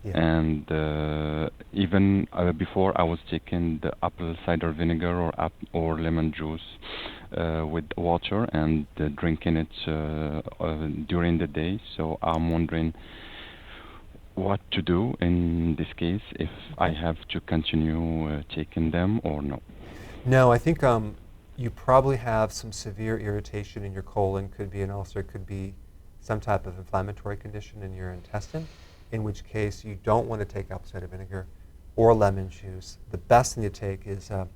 Yeah. And even before I was taking the apple cider vinegar or lemon juice with water and drinking it during the day. So I'm wondering what to do in this case, if I have to continue taking them or no. No, I think you probably have some severe irritation in your colon. Could be an ulcer, could be some type of inflammatory condition in your intestine, in which case you don't want to take apple cider vinegar or lemon juice. The best thing to take is, and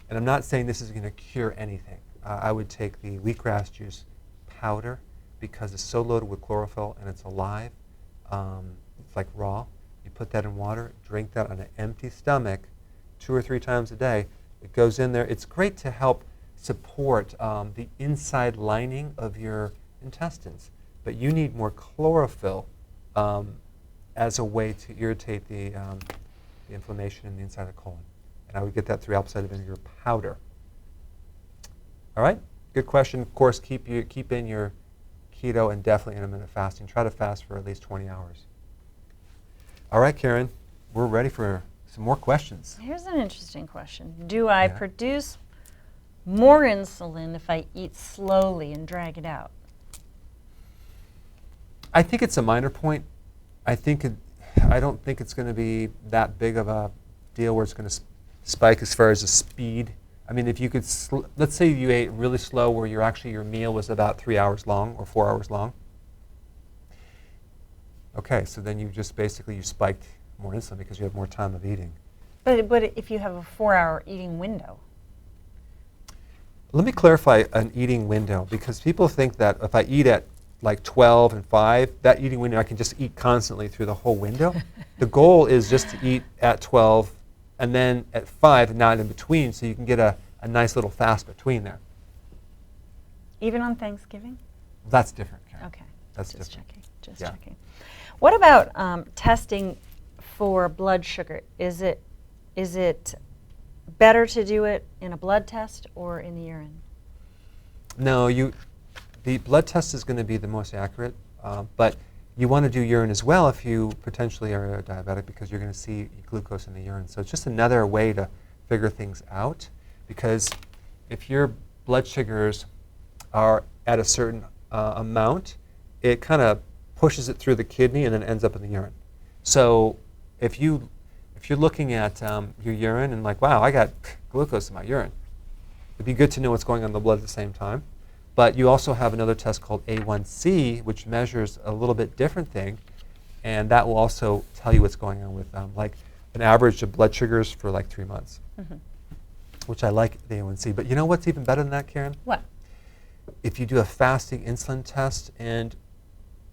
I'm not saying this is going to cure anything, I would take the wheatgrass juice powder because it's so loaded with chlorophyll and it's alive. It's like raw. You put that in water, drink that on an empty stomach 2 or 3 times a day. It goes in there. It's great to help support the inside lining of your intestines. But you need more chlorophyll as a way to irritate the inflammation in the inside of the colon. And I would get that through apple cider vinegar powder. All right? Good question. Of course, keep in your keto and definitely intermittent fasting. Try to fast for at least 20 hours. All right, Karen, we're ready for some more questions. Here's an interesting question. Do I produce more insulin if I eat slowly and drag it out? I think it's a minor point. I don't think it's going to be that big of a deal where it's going to spike as far as the speed. I mean, if you could, let's say you ate really slow where your meal was about 3 hours long or 4 hours long. Okay, so then you just basically, you spiked more insulin because you have more time of eating. But if you have a 4-hour eating window? Let me clarify an eating window, because people think that if I eat at like 12 and 5, that eating window, I can just eat constantly through the whole window. The goal is just to eat at 12 and then at 5 and not in between, so you can get a nice little fast between there. Even on Thanksgiving? That's different, Karen. Okay. That's just different. checking. Just Yeah. checking. What about testing for blood sugar? Is it better to do it in a blood test or in the urine? No, the blood test is going to be the most accurate, but you want to do urine as well if you potentially are a diabetic, because you're going to see glucose in the urine. So it's just another way to figure things out, because if your blood sugars are at a certain amount, it kind of pushes it through the kidney and then ends up in the urine. So if you're looking at your urine and like, wow, I got glucose in my urine, it'd be good to know what's going on in the blood at the same time. But you also have another test called A1C, which measures a little bit different thing, and that will also tell you what's going on with like an average of blood sugars for like 3 months, which I like the A1C. But you know what's even better than that, Karen? What? If you do a fasting insulin test, and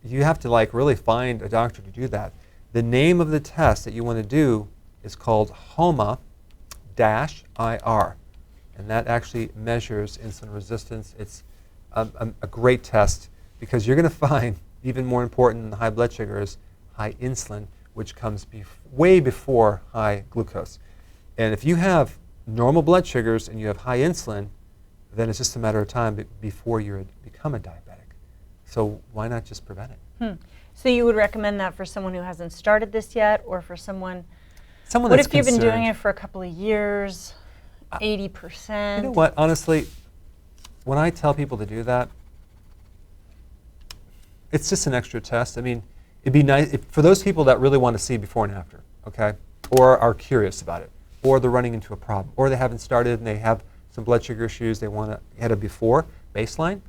you have to like really find a doctor to do that. The name of the test that you want to do is called HOMA-IR, and that actually measures insulin resistance. It's a great test, because you're going to find, even more important than the high blood sugar, is high insulin, which comes way before high glucose. And if you have normal blood sugars and you have high insulin, then it's just a matter of time before you become a diabetic. So why not just prevent it? So you would recommend that for someone who hasn't started this yet, or for someone Someone What that's if you've been doing concerned. it for a couple of years, 80%? You know what? Honestly, when I tell people to do that, it's just an extra test. I mean, it'd be nice for those people that really want to see before and after, okay, or are curious about it, or they're running into a problem, or they haven't started and they have some blood sugar issues. They want to get a before baseline.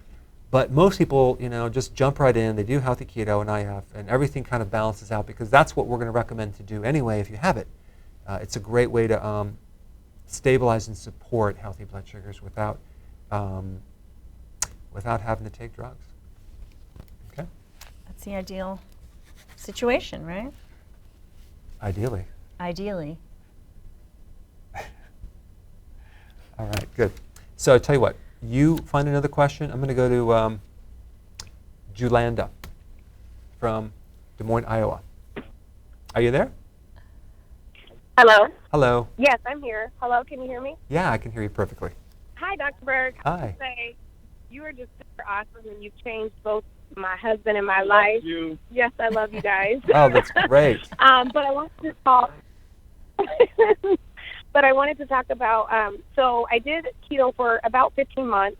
But most people, you know, just jump right in. They do healthy keto and IF, and everything kind of balances out because that's what we're going to recommend to do anyway if you have it. It's a great way to stabilize and support healthy blood sugars without having to take drugs. Okay. That's the ideal situation, right? Ideally. Ideally. All right. Good. So I tell you what. You find another question. I'm going to go to Julanda from Des Moines, Iowa. Are you there? Hello. Hello. Yes, I'm here. Hello, can you hear me? Yeah, I can hear you perfectly. Hi, Dr. Berg. Hi. I want to say you are just super awesome, and you've changed both my husband and my life. You. Yes, I love you guys. Oh, that's great. But I wanted to talk. But I wanted to talk about. So I did keto for about 15 months,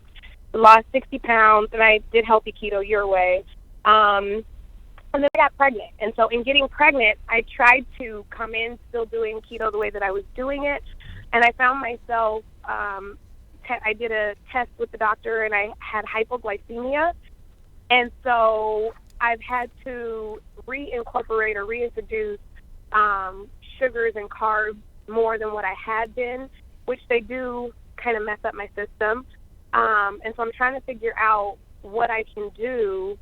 lost 60 pounds, and I did healthy keto your way. And then I got pregnant. And so in getting pregnant, I tried to come in still doing keto the way that I was doing it. And I found myself, I did a test with the doctor and I had hypoglycemia. And so I've had to reincorporate or reintroduce sugars and carbs more than what I had been, which they do kind of mess up my system. And so I'm trying to figure out what I can do,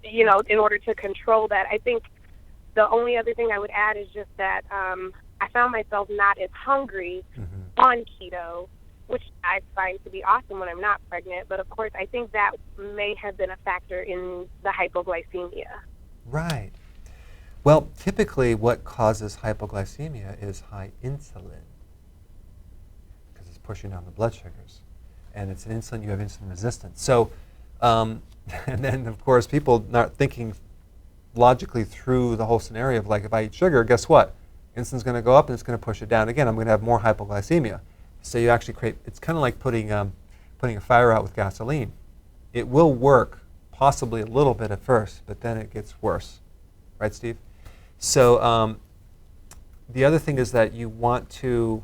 you know, in order to control that. I think the only other thing I would add is just that I found myself not as hungry on keto, which I find to be awesome when I'm not pregnant. But of course, I think that may have been a factor in the hypoglycemia. Right. Well, typically what causes hypoglycemia is high insulin because it's pushing down the blood sugars. And it's an insulin, you have insulin resistance. So, and then of course people not thinking logically through the whole scenario of like, if I eat sugar, guess what? Insulin's going to go up and it's going to push it down. Again, I'm going to have more hypoglycemia. So you actually create, it's kind of like putting a fire out with gasoline. It will work possibly a little bit at first, but then it gets worse. Right, Steve? So the other thing is that you want to,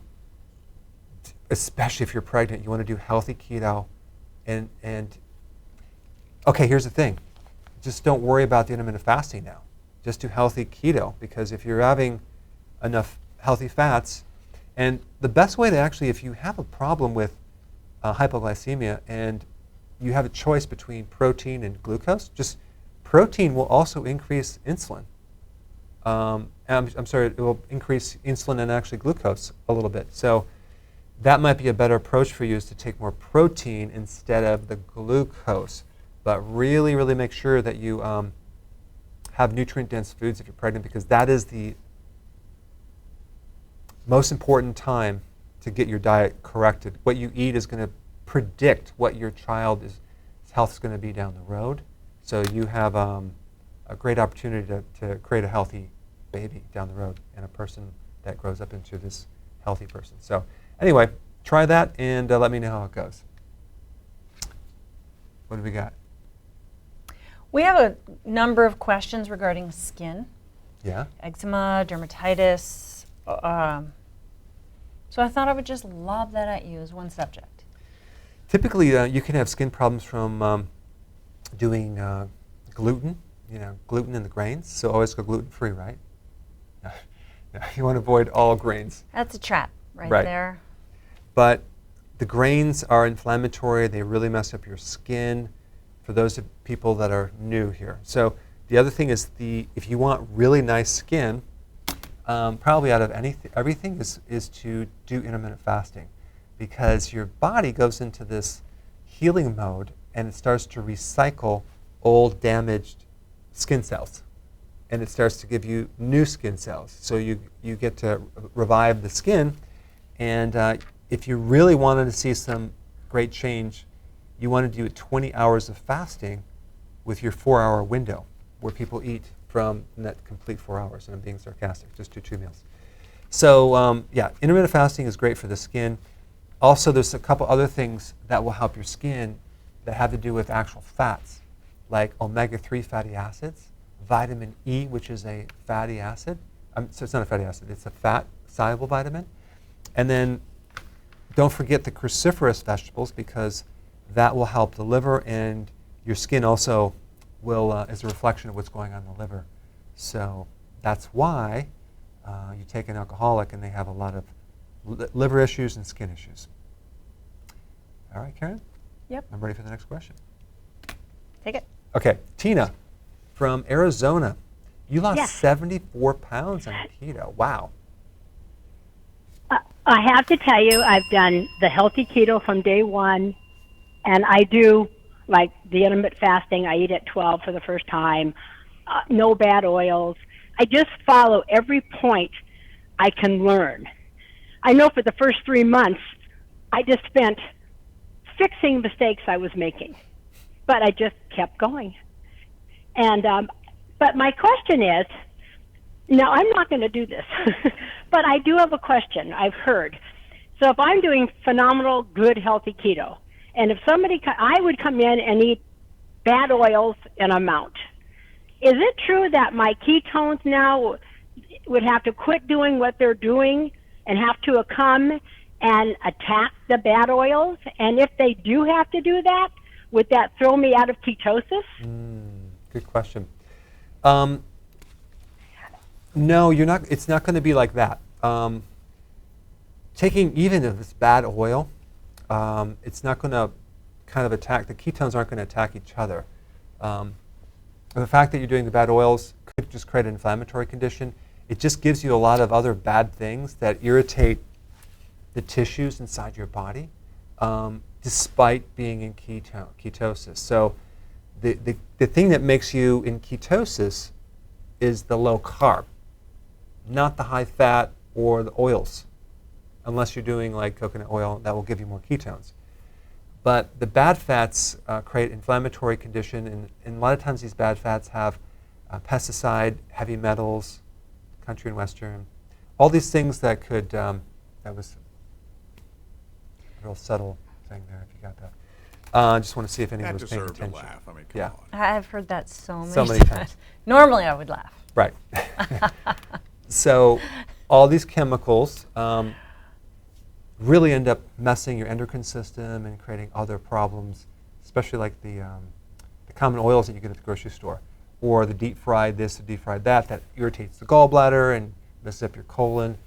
especially if you're pregnant, you want to do healthy keto. And okay, here's the thing. Just don't worry about the intermittent fasting now. Just do healthy keto, because if you're having enough healthy fats, and the best way to actually, if you have a problem with hypoglycemia and you have a choice between protein and glucose, just protein will also increase insulin. I'm sorry, it will increase insulin and actually glucose a little bit. So that might be a better approach for you, is to take more protein instead of the glucose. But really, really make sure that you have nutrient-dense foods if you're pregnant, because that is the most important time to get your diet corrected. What you eat is going to predict what your child's health is going to be down the road. So you have a great opportunity to create a healthy baby down the road and a person that grows up into this healthy person. So anyway, try that and let me know how it goes. What do we got? We have a number of questions regarding skin. Yeah. Eczema, dermatitis. So I thought I would just lob that at you as one subject. Typically, you can have skin problems from doing gluten, gluten in the grains. So always go gluten-free, right? No, you want to avoid all grains. That's a trap right there. But the grains are inflammatory. They really mess up your skin for those people that are new here. So the other thing is, if you want really nice skin, probably out of everything is to do intermittent fasting, because your body goes into this healing mode and it starts to recycle old damaged skin cells, and it starts to give you new skin cells. So you get to revive the skin, and if you really wanted to see some great change, you want to do 20 hours of fasting with your 4-hour window, where people eat from that complete 4 hours, and I'm being sarcastic, just do 2 meals. So yeah, intermittent fasting is great for the skin. Also, there's a couple other things that will help your skin that have to do with actual fats, like omega-3 fatty acids, vitamin E, which is a fatty acid. So it's not a fatty acid, it's a fat-soluble vitamin. And then don't forget the cruciferous vegetables, because that will help the liver, and your skin also will is a reflection of what's going on in the liver. So that's why you take an alcoholic and they have a lot of liver issues and skin issues. All right, Karen? Yep. I'm ready for the next question. Take it. Okay, Tina from Arizona. You lost Yes. 74 pounds on keto. Wow. I have to tell you, I've done the healthy keto from day one, and I do like the intermittent fasting. I eat at 12 for the first time, no bad oils. I just follow every point I can learn. I know for the first 3 months, I just spent fixing mistakes I was making, but I just kept going. And but my question is, now I'm not going to do this, but I do have a question I've heard. So if I'm doing phenomenal, good, healthy keto, and if somebody, I would come in and eat bad oils in amount. Is it true that my ketones now would have to quit doing what they're doing and have to come and attack the bad oils? And if they do have to do that, would that throw me out of ketosis? Good question. No, you're not. It's not going to be like that. Taking even if it's bad oil, it's not going to kind of attack. The ketones aren't going to attack each other. The fact that you're doing the bad oils could just create an inflammatory condition. It just gives you a lot of other bad things that irritate the tissues inside your body, despite being in ketosis. So the thing that makes you in ketosis is the low carb, not the high fat or the oils, unless you're doing like coconut oil, that will give you more ketones. But the bad fats create inflammatory condition, and a lot of times these bad fats have pesticide, heavy metals, country and western, all these things that could, that was a real subtle thing there, if you got that. I just want to see if anyone was paying attention. Laugh. I mean, yeah. I've heard that so many times. times. Normally I would laugh. Right. So all these chemicals really end up messing your endocrine system and creating other problems, especially like the common oils that you get at the grocery store, or the deep fried this, the deep fried that, that irritates the gallbladder and messes up your colon.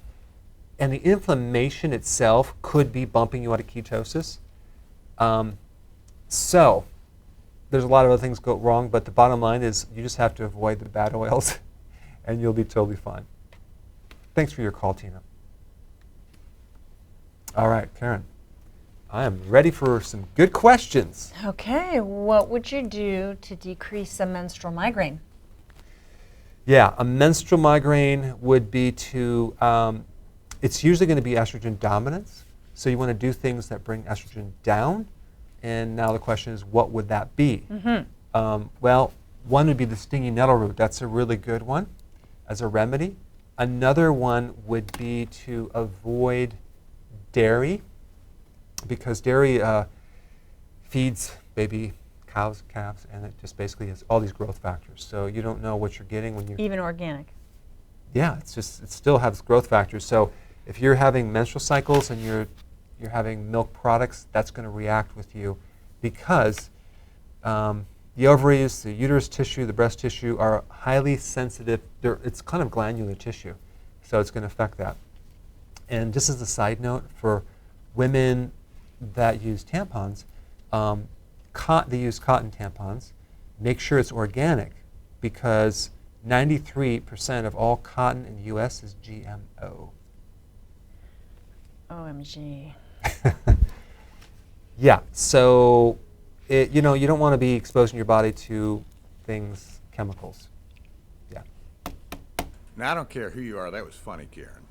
And the inflammation itself could be bumping you out of ketosis. So there's a lot of other things go wrong, but the bottom line is you just have to avoid the bad oils and you'll be totally fine. Thanks for your call, Tina. All right, Karen, I am ready for some good questions. Okay, what would you do to decrease a menstrual migraine? Yeah, a menstrual migraine would be to, it's usually going to be estrogen dominance. So you want to do things that bring estrogen down. And now the question is, what would that be? Well, one would be the stinging nettle root. That's a really good one as a remedy. Another one would be to avoid dairy, because dairy feeds baby cows, calves, and it just basically has all these growth factors. So you don't know what you're getting when you... Even organic. Yeah, it's just, it still has growth factors. So if you're having menstrual cycles and you're having milk products, that's going to react with you, because the ovaries, the uterus tissue, the breast tissue are highly sensitive. It's kind of glandular tissue, so it's going to affect that. And just as a side note, for women that use tampons, they use cotton tampons. Make sure it's organic, because 93% of all cotton in the U.S. is GMO. OMG. Yeah, so you know, you don't want to be exposing your body to things, chemicals. Yeah. Now, I don't care who you are. That was funny, Karen.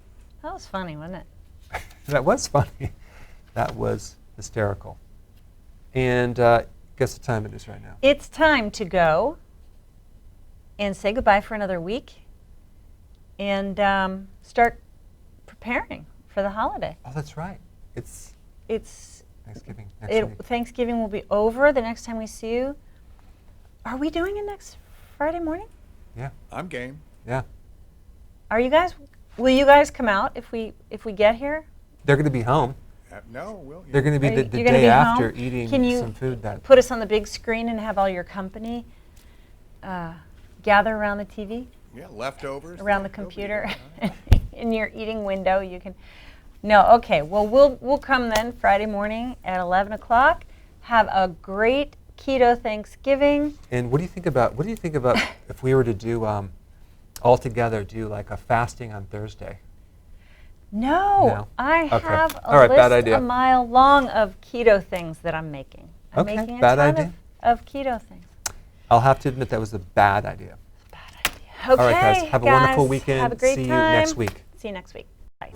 That was funny, wasn't it? That was funny. That was hysterical. And guess what time it is right now? It's time to go and say goodbye for another week and start preparing for the holiday. Oh, that's right. It's Thanksgiving next week. Thanksgiving will be over the next time we see you. Are we doing it next Friday morning? Yeah. I'm game. Yeah. Are you guys? Will you guys come out if we get here? They're going to be home. No, we'll. They're going to be the You're day be after home? eating Can you some food. That put us on the big screen and have all your company gather around the TV? Yeah, leftovers. Around the computer. In your eating window, you can. No, okay. Well, we'll come then Friday morning at 11 o'clock. Have a great keto Thanksgiving. And what do you think about if we were to do all together, do like a fasting on Thursday? No. I Okay. have All right, bad list idea. a mile long of keto things that I'm making. I'm Okay, making a bad ton idea. of keto things. I'll have to admit that was a bad idea. Okay, All right, guys. Have a wonderful weekend. Have a great See time. you next week. See you next week. Bye.